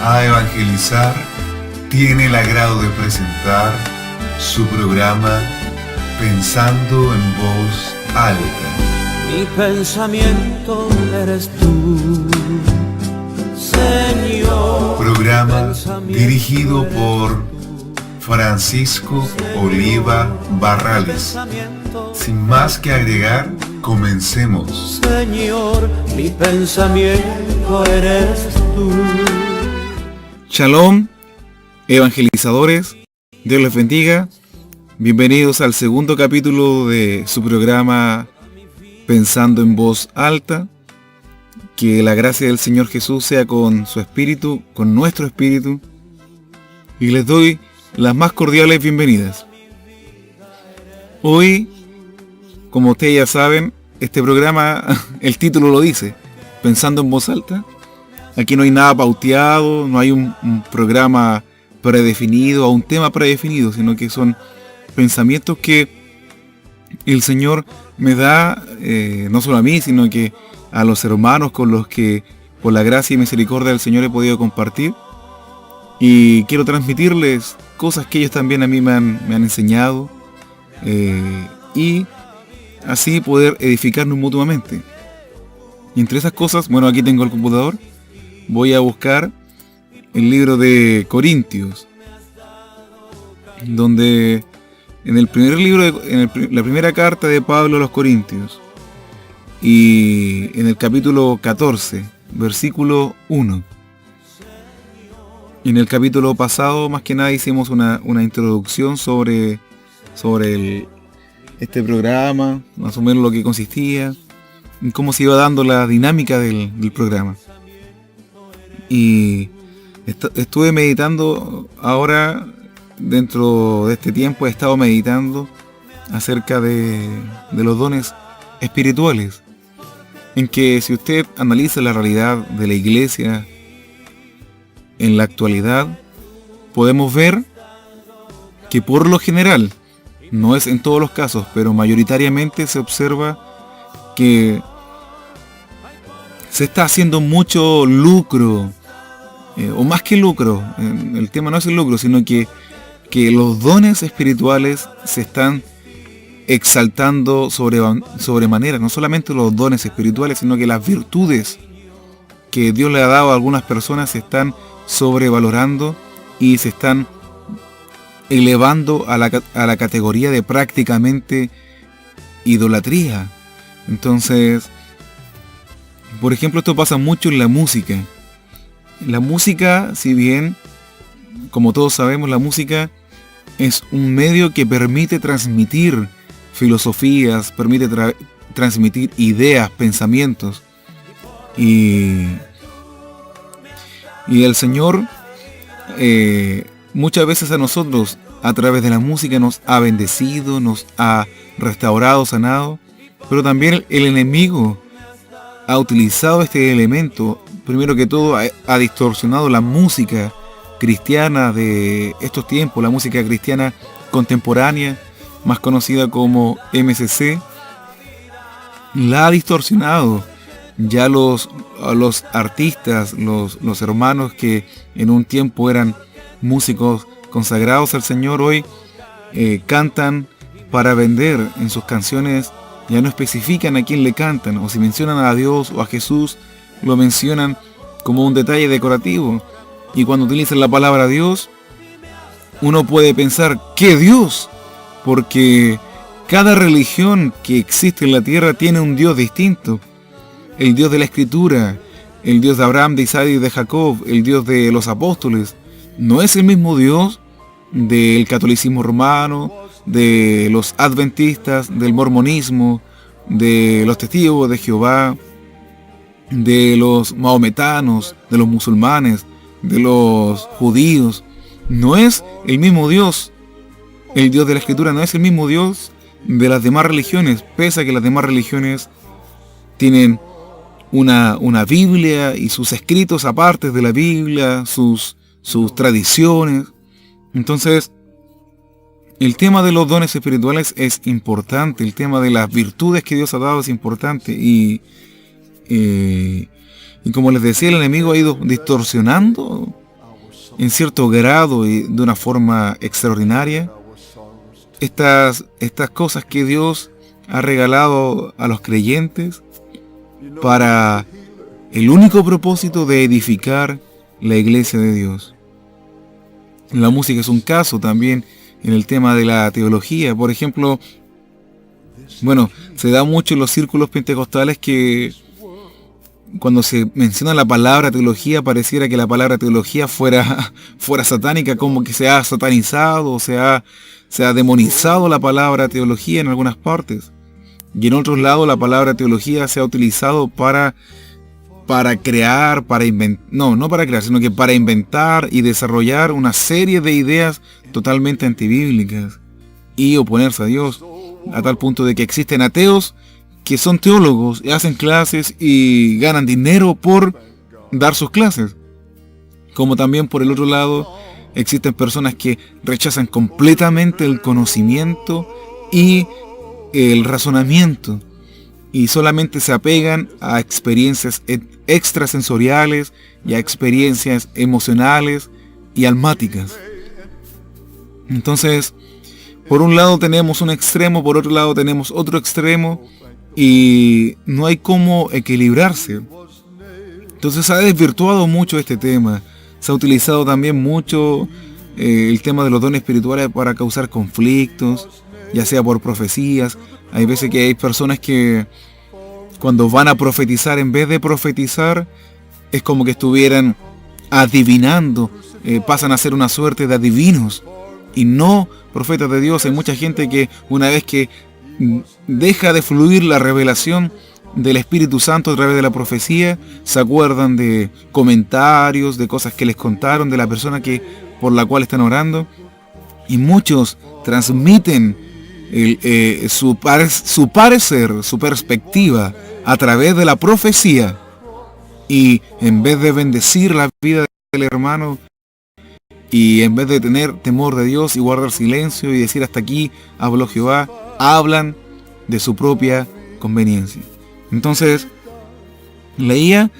a evangelizar, tiene el agrado de presentar su programa Pensando en Voz Alta. Mi pensamiento eres tú, Señor. Programa dirigido por Francisco Oliva Barrales. Sin más que agregar, comencemos. Señor, mi pensamiento eres tú. Shalom, evangelizadores, Dios les bendiga. Bienvenidos al segundo capítulo de su programa Pensando en Voz Alta. Que la gracia del Señor Jesús sea con su espíritu, con nuestro espíritu. Y les doy las más cordiales bienvenidas. Hoy, como ustedes ya saben, este programa, el título lo dice, Pensando en Voz Alta. Aquí no hay nada pauteado, no hay un programa predefinido o un tema predefinido, sino que son pensamientos que el Señor me da, no solo a mí, sino que a los hermanos con los que por la gracia y misericordia del Señor he podido compartir. Y quiero transmitirles cosas que ellos también a mí me han enseñado, y así poder edificarnos mutuamente. Y entre esas cosas, bueno, aquí tengo el computador, voy a buscar el libro de Corintios, donde en el primer libro, la primera carta de Pablo a los Corintios, y en el capítulo 14, versículo 1. En el capítulo pasado, más que nada, hicimos una introducción sobre este programa, más o menos lo que consistía, y cómo se iba dando la dinámica del programa. Y estuve meditando ahora, dentro de este tiempo, he estado meditando acerca de los dones espirituales, en que si usted analiza la realidad de la iglesia en la actualidad, podemos ver que por lo general, no es en todos los casos, pero mayoritariamente se observa que se está haciendo mucho lucro, o más que lucro, el tema no es el lucro, sino que los dones espirituales se están exaltando sobremanera, no solamente los dones espirituales, sino que las virtudes que Dios le ha dado a algunas personas se están sobrevalorando y se están elevando a la categoría de prácticamente idolatría. Entonces, por ejemplo, esto pasa mucho en la música. La música, si bien, como todos sabemos, la música es un medio que permite transmitir filosofías, permite transmitir ideas, pensamientos. Y el Señor muchas veces a nosotros, a través de la música, nos ha bendecido, nos ha restaurado, sanado, pero también el enemigo ha utilizado este elemento. Primero que todo, ha distorsionado la música cristiana de estos tiempos, la música cristiana contemporánea, más conocida como MCC, la ha distorsionado. Ya los artistas, los hermanos que en un tiempo eran músicos consagrados al Señor, hoy cantan para vender. En sus canciones ya no especifican a quién le cantan, o si mencionan a Dios o a Jesús, lo mencionan como un detalle decorativo. Y cuando utilizan la palabra Dios, uno puede pensar, ¿qué Dios? Porque cada religión que existe en la tierra tiene un Dios distinto. El Dios de la Escritura, el Dios de Abraham, de Isaac y de Jacob, el Dios de los apóstoles, no es el mismo Dios del catolicismo romano, de los adventistas, del mormonismo, de los testigos de Jehová, de los mahometanos, de los musulmanes, de los judíos. No es el mismo Dios. El Dios de la Escritura no es el mismo Dios de las demás religiones, pese a que las demás religiones tienen una Biblia y sus escritos aparte de la Biblia, sus tradiciones. Entonces, el tema de los dones espirituales es importante, el tema de las virtudes que Dios ha dado es importante, y como les decía, el enemigo ha ido distorsionando en cierto grado y de una forma extraordinaria estas cosas que Dios ha regalado a los creyentes para el único propósito de edificar la iglesia de Dios. La música es un caso también en el tema de la teología. Por ejemplo, se da mucho en los círculos pentecostales que cuando se menciona la palabra teología, pareciera que la palabra teología fuera satánica, como que se ha satanizado, se ha demonizado la palabra teología en algunas partes. Y en otros lados la palabra teología se ha utilizado para crear, sino que para inventar y desarrollar una serie de ideas totalmente antibíblicas y oponerse a Dios, a tal punto de que existen ateos que son teólogos y hacen clases y ganan dinero por dar sus clases. Como también por el otro lado existen personas que rechazan completamente el conocimiento y el razonamiento y solamente se apegan a experiencias extrasensoriales y a experiencias emocionales y almáticas. Entonces, por un lado tenemos un extremo, por otro lado tenemos otro extremo, y no hay cómo equilibrarse. Entonces se ha desvirtuado mucho este tema. Se ha utilizado también mucho el tema de los dones espirituales para causar conflictos, ya sea por profecías. Hay veces que hay personas que cuando van a profetizar, en vez de profetizar, es como que estuvieran adivinando, pasan a ser una suerte de adivinos y no profetas de Dios. Hay mucha gente que una vez que deja de fluir la revelación del Espíritu Santo a través de la profecía, se acuerdan de comentarios, de cosas que les contaron, de la persona por la cual están orando, y muchos transmiten su parecer, su perspectiva a través de la profecía, y en vez de bendecir la vida del hermano, y en vez de tener temor de Dios y guardar silencio y decir hasta aquí habló Jehová, hablan de su propia conveniencia. Entonces, leía,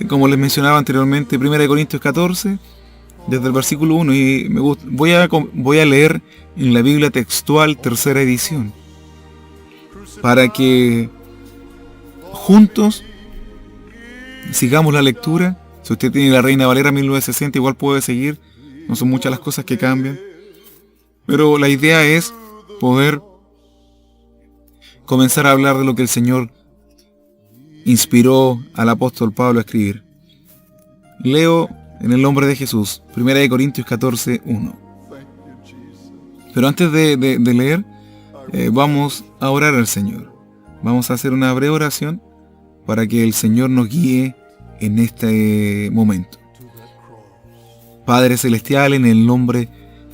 como les mencionaba anteriormente, 1 Corintios 14, desde el versículo 1, y voy a leer en la Biblia textual, tercera edición, para que juntos sigamos la lectura. Si usted tiene la Reina Valera 1960, igual puede seguir. No son muchas las cosas que cambian, pero la idea es poder comenzar a hablar de lo que el Señor inspiró al apóstol Pablo a escribir. Leo en el nombre de Jesús, 1 Corintios 14, 1. Pero antes de leer, vamos a orar al Señor. Vamos a hacer una breve oración para que el Señor nos guíe en este momento. Padre Celestial, en el nombre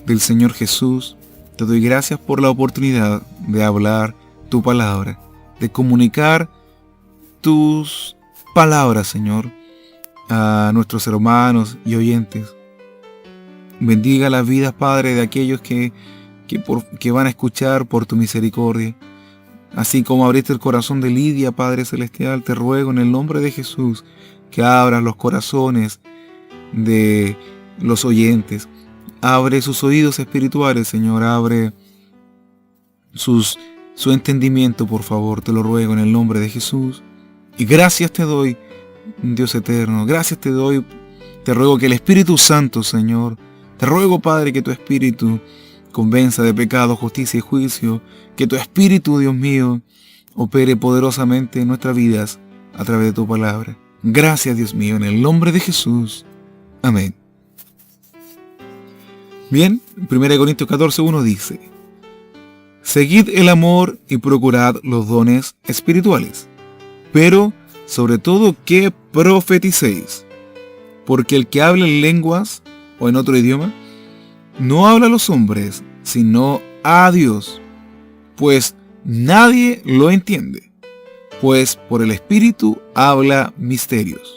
del Señor Jesús, te doy gracias por la oportunidad de hablar tu palabra, de comunicar tus palabras, Señor, a nuestros hermanos y oyentes. Bendiga las vidas, Padre, de aquellos que van a escuchar por tu misericordia. Así como abriste el corazón de Lidia, Padre Celestial, te ruego en el nombre de Jesús que abras los corazones de los oyentes. Abre sus oídos espirituales, Señor. Abre su entendimiento, por favor. Te lo ruego en el nombre de Jesús. Y gracias te doy, Dios eterno. Gracias te doy. Te ruego que el Espíritu Santo, Señor. Te ruego, Padre, que tu Espíritu convenza de pecado, justicia y juicio. Que tu Espíritu, Dios mío, opere poderosamente en nuestras vidas a través de tu palabra. Gracias, Dios mío, en el nombre de Jesús. Amén. Bien, 1 Corintios 14, 1 dice: seguid el amor y procurad los dones espirituales, pero sobre todo que profeticéis, porque el que habla en lenguas o en otro idioma no habla a los hombres, sino a Dios, pues nadie lo entiende, pues por el Espíritu habla misterios.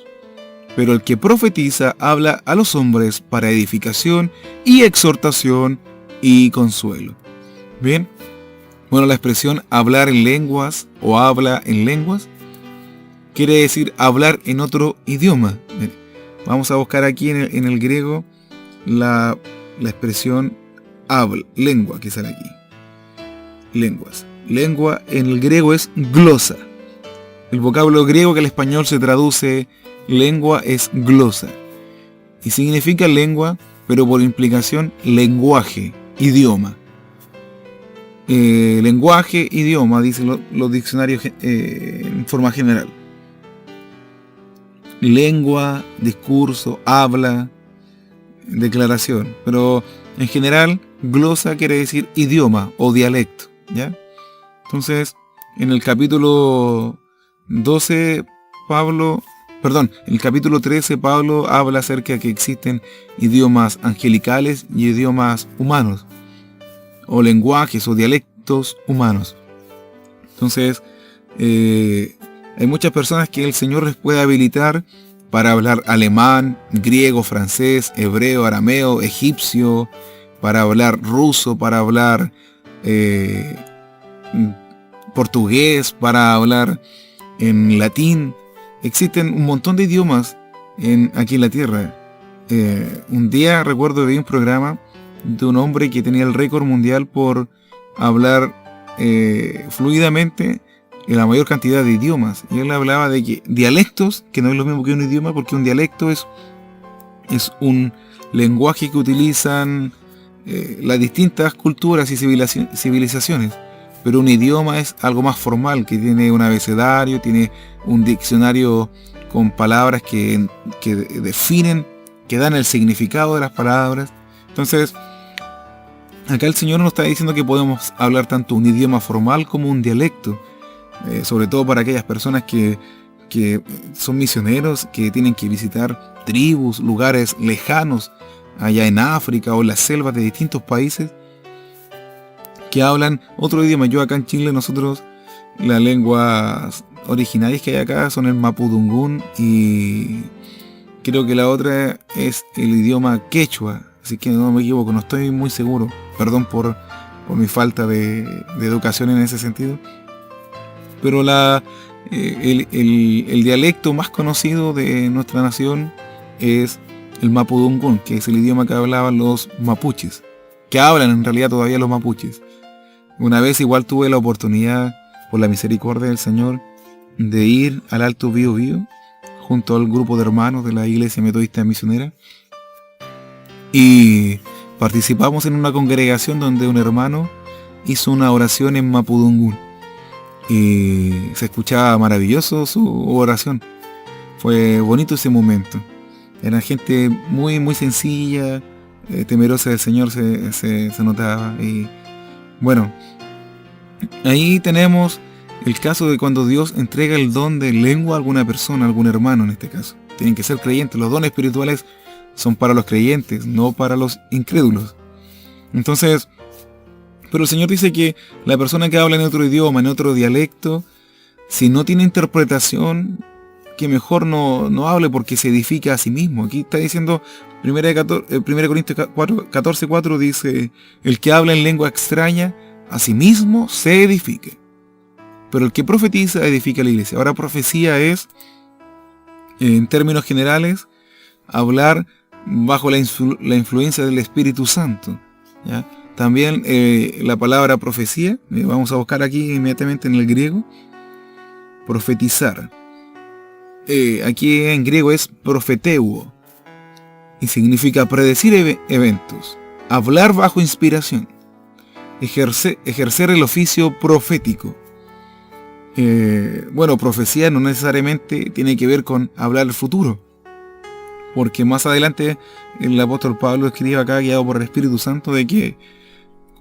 Pero el que profetiza habla a los hombres para edificación y exhortación y consuelo. Bien, bueno, la expresión hablar en lenguas o habla en lenguas quiere decir hablar en otro idioma. Bien, vamos a buscar aquí en el griego la expresión habla, lengua, que sale aquí. Lenguas. Lengua en el griego es glosa. El vocablo griego que al español se traduce lengua es glosa. Y significa lengua, pero por implicación lenguaje, idioma. Lenguaje, idioma, dicen los diccionarios en forma general. Lengua, discurso, habla, declaración. Pero en general, glosa quiere decir idioma o dialecto, ¿ya? Entonces, en el capítulo 12, en el capítulo 13, Pablo habla acerca de que existen idiomas angelicales y idiomas humanos, o lenguajes o dialectos humanos. Entonces, hay muchas personas que el Señor les puede habilitar para hablar alemán, griego, francés, hebreo, arameo, egipcio, para hablar ruso, para hablar portugués, para hablar en latín. Existen un montón de idiomas aquí en la tierra. Un día recuerdo vi un programa de un hombre que tenía el récord mundial por hablar fluidamente en la mayor cantidad de idiomas. Y él hablaba de que dialectos, que no es lo mismo que un idioma, porque un dialecto es un lenguaje que utilizan las distintas culturas y civilizaciones. Pero un idioma es algo más formal, que tiene un abecedario, tiene un diccionario con palabras que definen, que dan el significado de las palabras. Entonces, acá el Señor nos está diciendo que podemos hablar tanto un idioma formal como un dialecto, sobre todo para aquellas personas que son misioneros, que tienen que visitar tribus, lugares lejanos, allá en África o en las selvas de distintos países, que hablan otro idioma. Yo acá en Chile, nosotros, las lenguas originarias que hay acá son el mapudungún y creo que la otra es el idioma quechua, así que no me equivoco, no estoy muy seguro, perdón por mi falta de educación en ese sentido, pero el dialecto más conocido de nuestra nación es el mapudungún, que es el idioma que hablaban los mapuches, que hablan en realidad todavía los mapuches. Una vez igual tuve la oportunidad, por la misericordia del Señor, de ir al Alto Biobío junto al grupo de hermanos de la Iglesia Metodista Misionera, y participamos en una congregación donde un hermano hizo una oración en mapudungún y se escuchaba maravilloso su oración. Fue bonito ese momento. Era gente muy muy sencilla, temerosa del Señor, se notaba. Y bueno, ahí tenemos el caso de cuando Dios entrega el don de lengua a alguna persona, a algún hermano en este caso. Tienen que ser creyentes. Los dones espirituales son para los creyentes, no para los incrédulos. Entonces, pero el Señor dice que la persona que habla en otro idioma, en otro dialecto, si no tiene interpretación, que mejor no hable, porque se edifica a sí mismo. Aquí está diciendo 1 Corintios 14:4 dice: el que habla en lengua extraña a sí mismo se edifica, pero el que profetiza edifica a la iglesia. Ahora, profecía es, en términos generales, hablar bajo la influencia del Espíritu Santo, ¿ya? También la palabra profecía, vamos a buscar aquí inmediatamente en el griego, profetizar. Aquí en griego es profeteuo y significa predecir eventos, hablar bajo inspiración, ejercer el oficio profético. Bueno, profecía no necesariamente tiene que ver con hablar el futuro, porque más adelante el apóstol Pablo escribe acá, guiado por el Espíritu Santo, de que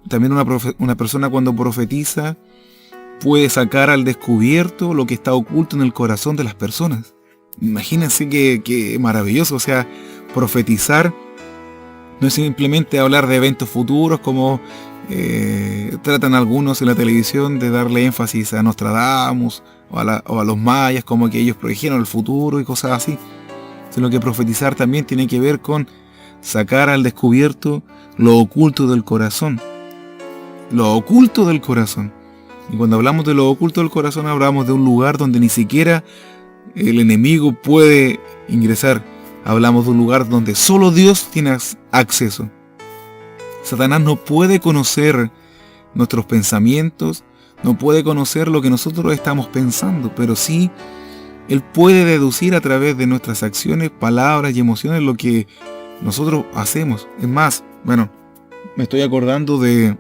también una persona cuando profetiza puede sacar al descubierto lo que está oculto en el corazón de las personas. Imagínense que maravilloso. O sea, profetizar no es simplemente hablar de eventos futuros como tratan algunos en la televisión de darle énfasis a Nostradamus o a los mayas, como que ellos predijeron el futuro y cosas así. Sino que profetizar también tiene que ver con sacar al descubierto lo oculto del corazón. Lo oculto del corazón. Y cuando hablamos de lo oculto del corazón, hablamos de un lugar donde ni siquiera el enemigo puede ingresar hablamos de un lugar donde solo Dios tiene acceso. Satanás no puede conocer nuestros pensamientos, no puede conocer lo que nosotros estamos pensando, pero sí él puede deducir a través de nuestras acciones, palabras y emociones lo que nosotros hacemos. Es más, bueno, me estoy acordando de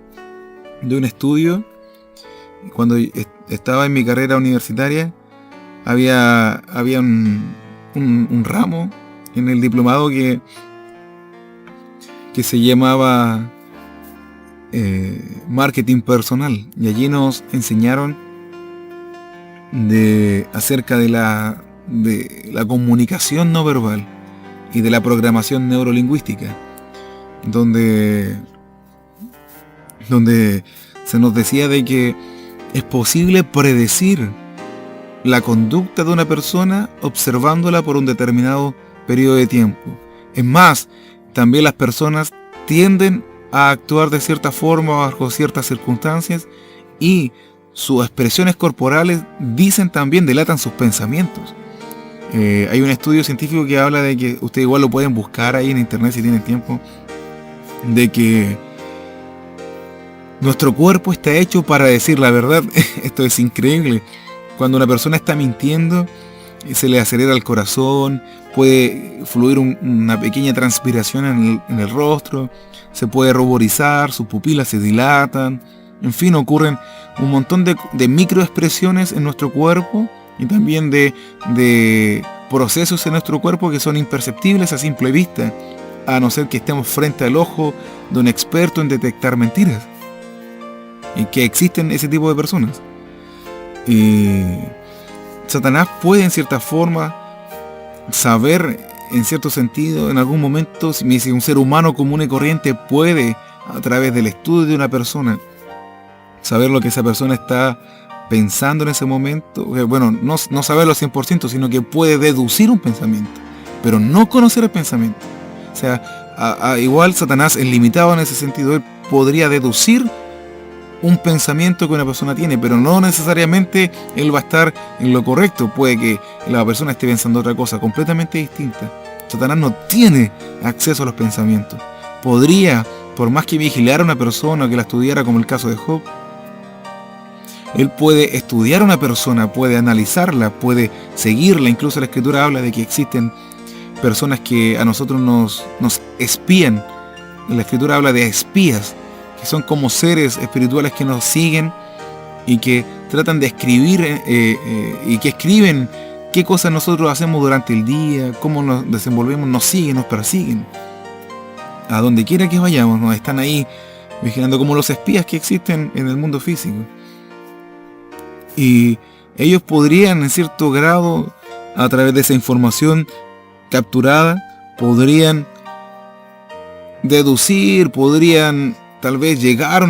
un estudio. Cuando estaba en mi carrera universitaria, había un ramo en el diplomado que se llamaba marketing personal, y allí nos enseñaron acerca de la comunicación no verbal y de la programación neurolingüística, donde se nos decía de que es posible predecir la conducta de una persona observándola por un determinado periodo de tiempo. Es más, también las personas tienden a actuar de cierta forma bajo ciertas circunstancias, y sus expresiones corporales delatan sus pensamientos. Hay un estudio científico que habla de que, ustedes igual lo pueden buscar ahí en internet si tienen tiempo, de que nuestro cuerpo está hecho para decir la verdad. Esto es increíble. Cuando una persona está mintiendo, se le acelera el corazón, puede fluir una pequeña transpiración en el rostro, se puede ruborizar, sus pupilas se dilatan, en fin, ocurren un montón de microexpresiones en nuestro cuerpo, y también de procesos en nuestro cuerpo que son imperceptibles a simple vista, a no ser que estemos frente al ojo de un experto en detectar mentiras, y que existen ese tipo de personas. Y Satanás puede en cierta forma saber, en cierto sentido, en algún momento, si un ser humano común y corriente puede, a través del estudio de una persona, saber lo que esa persona está pensando en ese momento. Bueno, no saberlo al 100%, sino que puede deducir un pensamiento, pero no conocer el pensamiento. O sea, igual Satanás es limitado en ese sentido. Él podría deducir un pensamiento que una persona tiene, pero no necesariamente él va a estar en lo correcto. Puede que la persona esté pensando otra cosa completamente distinta. Satanás no tiene acceso a los pensamientos. Podría, por más que vigilara a una persona, que la estudiara, como el caso de Job, él puede estudiar a una persona, puede analizarla, puede seguirla. Incluso la Escritura habla de que existen personas que a nosotros nos espían. La Escritura habla de espías, que son como seres espirituales que nos siguen y que tratan de escribir y que escriben qué cosas nosotros hacemos durante el día, cómo nos desenvolvemos, nos siguen, nos persiguen. A donde quiera que vayamos, nos están ahí vigilando, como los espías que existen en el mundo físico. Y ellos podrían, en cierto grado, a través de esa información capturada, podrían deducir, podrían tal vez llegar a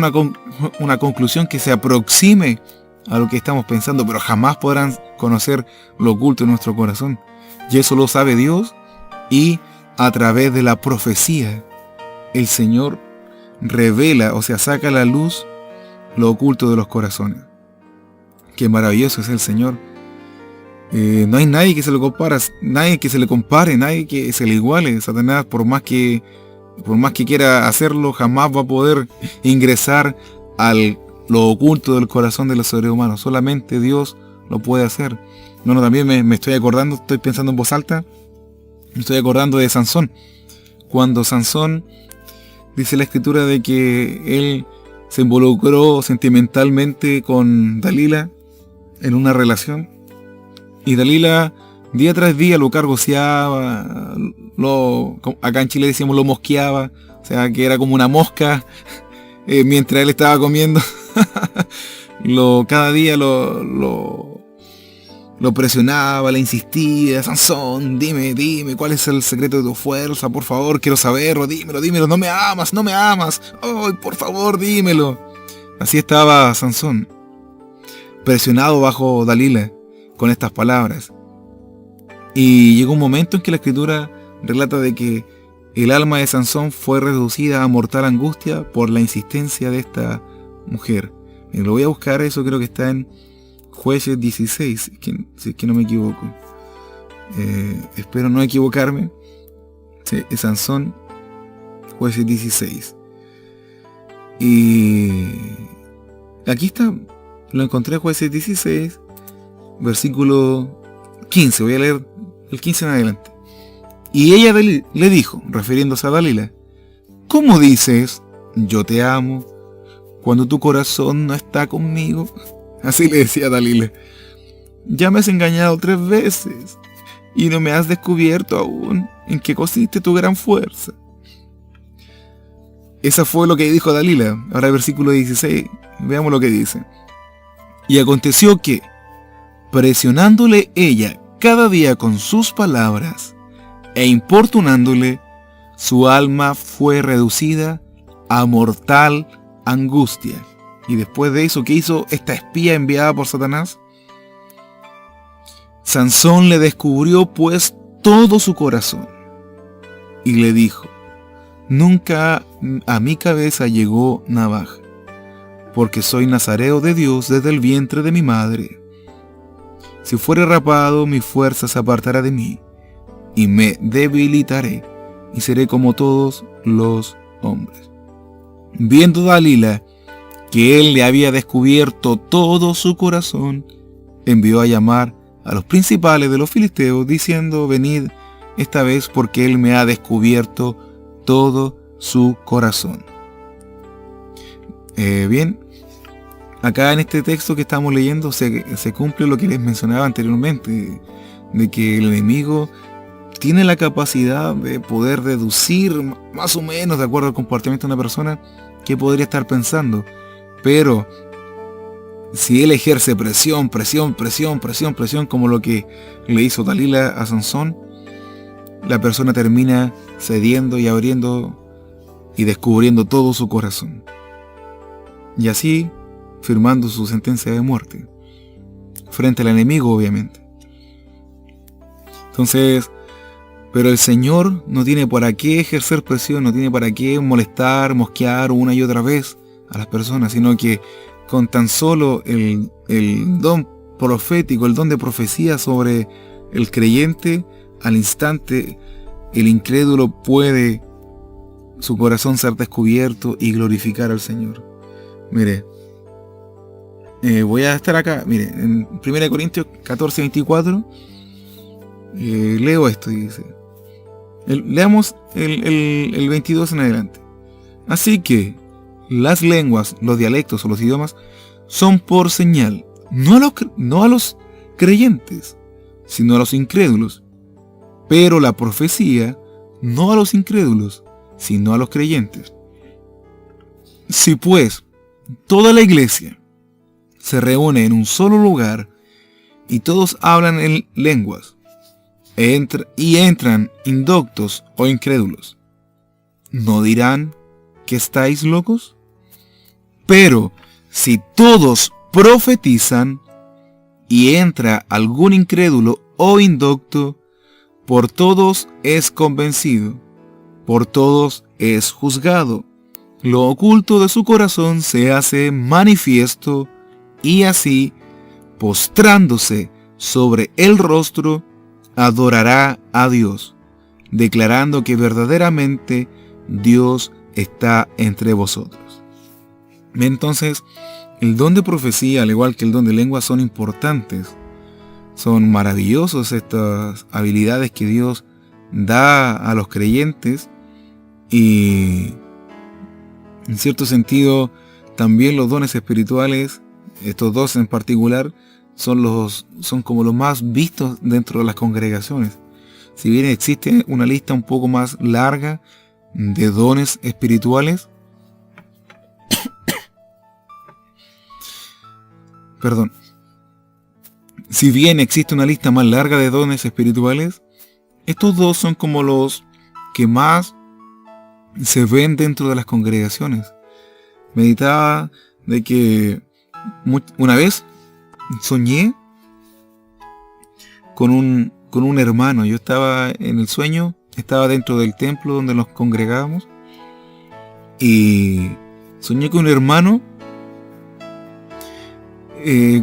una conclusión que se aproxime a lo que estamos pensando, pero jamás podrán conocer lo oculto en nuestro corazón. Y eso lo sabe Dios, y a través de la profecía el Señor revela, o sea, saca a la luz lo oculto de los corazones. Qué maravilloso es el Señor. No hay nadie que se lo compare, nadie que se le compare, nadie que se le iguale. Satanás, por más que quiera hacerlo, jamás va a poder ingresar a lo oculto del corazón de los seres humanos. Solamente Dios lo puede hacer. Bueno, también me estoy acordando, estoy pensando en voz alta, me estoy acordando de Sansón. Cuando Sansón, dice la Escritura de que él se involucró sentimentalmente con Dalila en una relación, y Dalila día tras día lo cargoseaba, acá en Chile decíamos lo mosqueaba, o sea que era como una mosca mientras él estaba comiendo. Cada día lo presionaba, le insistía: Sansón, dime, ¿cuál es el secreto de tu fuerza? Por favor, quiero saberlo, dímelo, no me amas, ay, por favor, dímelo. Así estaba Sansón, presionado bajo Dalila con estas palabras. Y llegó un momento en que la Escritura relata de que el alma de Sansón fue reducida a mortal angustia por la insistencia de esta mujer. Y lo voy a buscar, eso creo que está en Jueces 16, si es que no me equivoco. Espero no equivocarme, Sí, es Sansón, Jueces 16. Y aquí está, lo encontré en Jueces 16, versículo 15. Voy a leer el 15 en adelante. Y ella le dijo, refiriéndose a Dalila: ¿cómo dices, yo te amo, cuando tu corazón no está conmigo? Así le decía a Dalila. Ya me has engañado 3 veces y no me has descubierto aún en qué consiste tu gran fuerza. Esa fue lo que dijo Dalila. Ahora el versículo 16, veamos lo que dice. Y aconteció que, presionándole ella cada día con sus palabras e importunándole, su alma fue reducida a mortal angustia. Y después de eso, ¿qué hizo esta espía enviada por Satanás? Sansón le descubrió pues todo su corazón y le dijo: nunca a mi cabeza llegó navaja, porque soy nazareo de Dios desde el vientre de mi madre. Si fuere rapado, mi fuerza se apartará de mí, y me debilitaré, y seré como todos los hombres. Viendo Dalila que él le había descubierto todo su corazón, envió a llamar a los principales de los filisteos, diciendo: venid esta vez, porque él me ha descubierto todo su corazón. Bien, acá en este texto que estamos leyendo se cumple lo que les mencionaba anteriormente, de que el enemigo tiene la capacidad de poder deducir más o menos, de acuerdo al comportamiento de una persona, qué podría estar pensando. Pero si él ejerce presión, como lo que le hizo Dalila a Sansón, la persona termina cediendo y abriendo y descubriendo todo su corazón. Y así firmando su sentencia de muerte. Frente al enemigo, obviamente. Entonces, pero el Señor no tiene para qué ejercer presión, no tiene para qué molestar, mosquear una y otra vez a las personas, sino que con tan solo el don profético, el don de profecía sobre el creyente, al instante el incrédulo puede su corazón ser descubierto y glorificar al Señor. Mire, voy a estar acá, mire, en 1 Corintios 14, 24, leo esto y dice, leamos el 22 en adelante. Así que las lenguas, los dialectos o los idiomas son por señal, no a los creyentes, sino a los incrédulos. Pero la profecía, no a los incrédulos, sino a los creyentes. Si pues toda la iglesia se reúne en un solo lugar y todos hablan en lenguas, y entran indoctos o incrédulos, ¿no dirán que estáis locos? Pero si todos profetizan y entra algún incrédulo o indocto, por todos es convencido, por todos es juzgado. Lo oculto de su corazón se hace manifiesto, y así, postrándose sobre el rostro, adorará a Dios, declarando que verdaderamente Dios está entre vosotros. Entonces, el don de profecía, al igual que el don de lengua, son importantes. Son maravillosos estas habilidades que Dios da a los creyentes, y en cierto sentido también los dones espirituales, estos dos en particular, son como los más vistos dentro de las congregaciones. Si bien existe una lista un poco más larga de dones espirituales, perdón, si bien existe una lista más larga de dones espirituales, estos dos son como los que más se ven dentro de las congregaciones. Meditaba de que una vez soñé con un hermano. Yo estaba en el sueño, estaba dentro del templo donde nos congregábamos, y soñé con un hermano.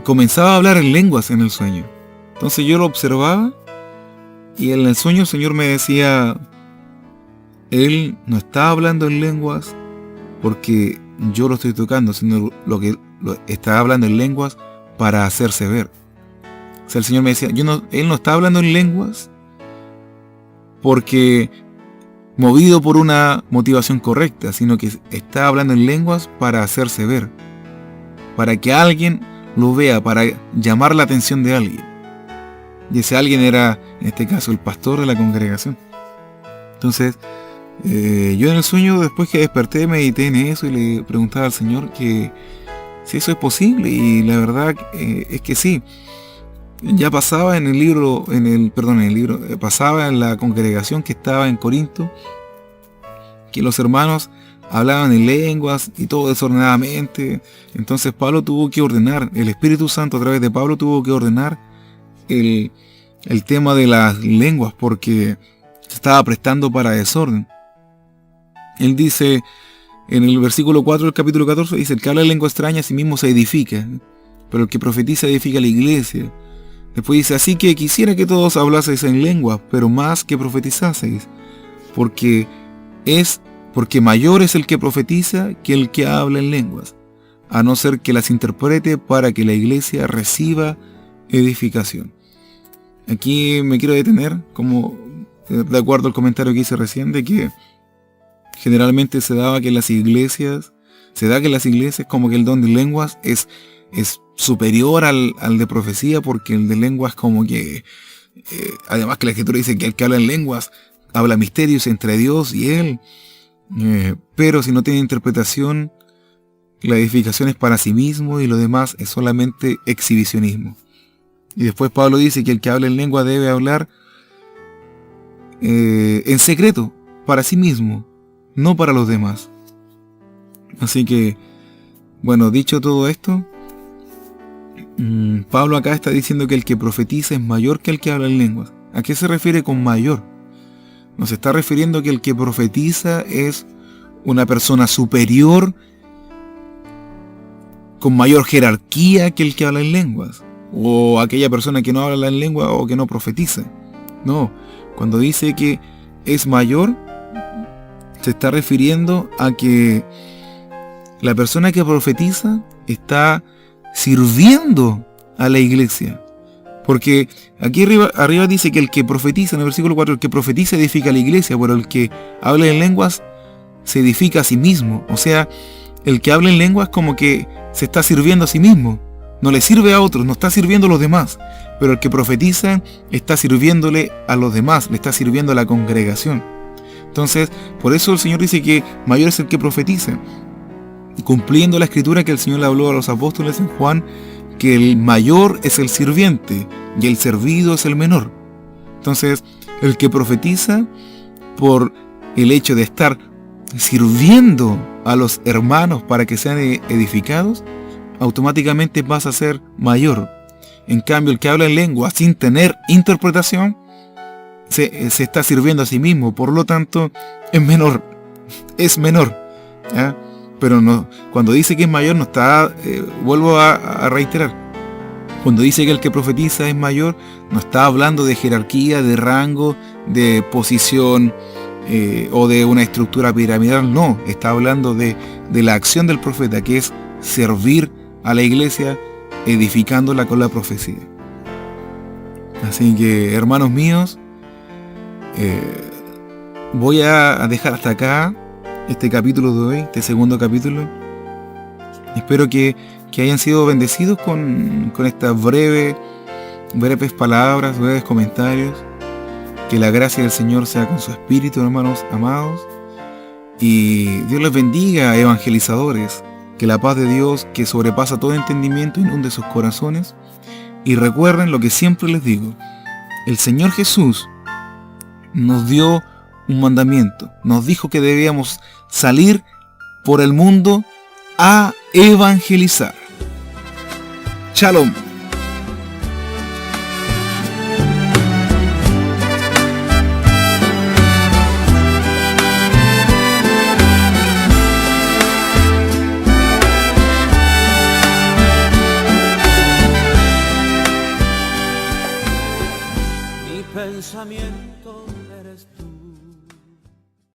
Comenzaba a hablar en lenguas en el sueño. Entonces yo lo observaba, y en el sueño el Señor me decía: Él no está hablando en lenguas porque yo lo estoy tocando, sino lo está hablando en lenguas para hacerse ver. O sea, el Señor me decía, Él no está hablando en lenguas porque movido por una motivación correcta, sino que está hablando en lenguas para hacerse ver, para que alguien lo vea, para llamar la atención de alguien. Y ese alguien era, en este caso, el pastor de la congregación. Entonces, yo en el sueño, después que desperté, medité en eso y le preguntaba al Señor que si eso es posible, y la verdad es que sí. Ya pasaba pasaba en la congregación que estaba en Corinto, que los hermanos hablaban en lenguas y todo desordenadamente. Entonces Pablo tuvo que ordenar, el Espíritu Santo a través de Pablo tuvo que ordenar el tema de las lenguas, porque se estaba prestando para desorden. Él dice en el versículo 4 del capítulo 14, dice: el que habla en lengua extraña a sí mismo se edifica, pero el que profetiza edifica la iglesia. Después dice: así que quisiera que todos hablaseis en lenguas, pero más que profetizaseis, porque mayor es el que profetiza que el que habla en lenguas, a no ser que las interprete para que la iglesia reciba edificación. Aquí me quiero detener, como de acuerdo al comentario que hice recién, de que generalmente se da que en las iglesias como que el don de lenguas es superior al de profecía, porque el de lenguas como que, además que la Escritura dice que el que habla en lenguas habla misterios entre Dios y él, pero si no tiene interpretación, la edificación es para sí mismo y lo demás es solamente exhibicionismo. Y después Pablo dice que el que habla en lengua debe hablar en secreto, para sí mismo, no para los demás. Así que, bueno, dicho todo esto, Pablo acá está diciendo que el que profetiza es mayor que el que habla en lenguas. ¿A qué se refiere con mayor? Nos está refiriendo que el que profetiza es una persona superior, con mayor jerarquía que el que habla en lenguas, o aquella persona que no habla en lengua o que no profetiza. No, cuando dice que es mayor, se está refiriendo a que la persona que profetiza está sirviendo a la iglesia. Porque aquí arriba dice que el que profetiza, en el versículo 4, el que profetiza edifica a la iglesia, pero el que habla en lenguas se edifica a sí mismo. O sea, el que habla en lenguas como que se está sirviendo a sí mismo. No le sirve a otros, no está sirviendo a los demás. Pero el que profetiza está sirviéndole a los demás, le está sirviendo a la congregación. Entonces, por eso el Señor dice que mayor es el que profetiza, cumpliendo la escritura que el Señor le habló a los apóstoles en Juan, que el mayor es el sirviente y el servido es el menor. Entonces, el que profetiza, por el hecho de estar sirviendo a los hermanos para que sean edificados, automáticamente pasa a ser mayor. En cambio, el que habla en lengua sin tener interpretación, se está sirviendo a sí mismo, por lo tanto es menor. ¿Ya? Pero no, cuando dice que es mayor, no está, vuelvo a reiterar, cuando dice que el que profetiza es mayor, no está hablando de jerarquía, de rango, de posición o de una estructura piramidal. No, está hablando de la acción del profeta, que es servir a la iglesia, edificándola con la profecía. Así que, hermanos míos, voy a dejar hasta acá este capítulo de hoy, este segundo capítulo. Espero que hayan sido bendecidos con estas breves palabras, breves comentarios. Que la gracia del Señor sea con su espíritu, hermanos amados. Y Dios les bendiga, evangelizadores. Que la paz de Dios, que sobrepasa todo entendimiento, inunde sus corazones. Y recuerden lo que siempre les digo: el Señor Jesús nos dio un mandamiento. Nos dijo que debíamos salir por el mundo a evangelizar. Shalom. Mi pensamiento eres tú.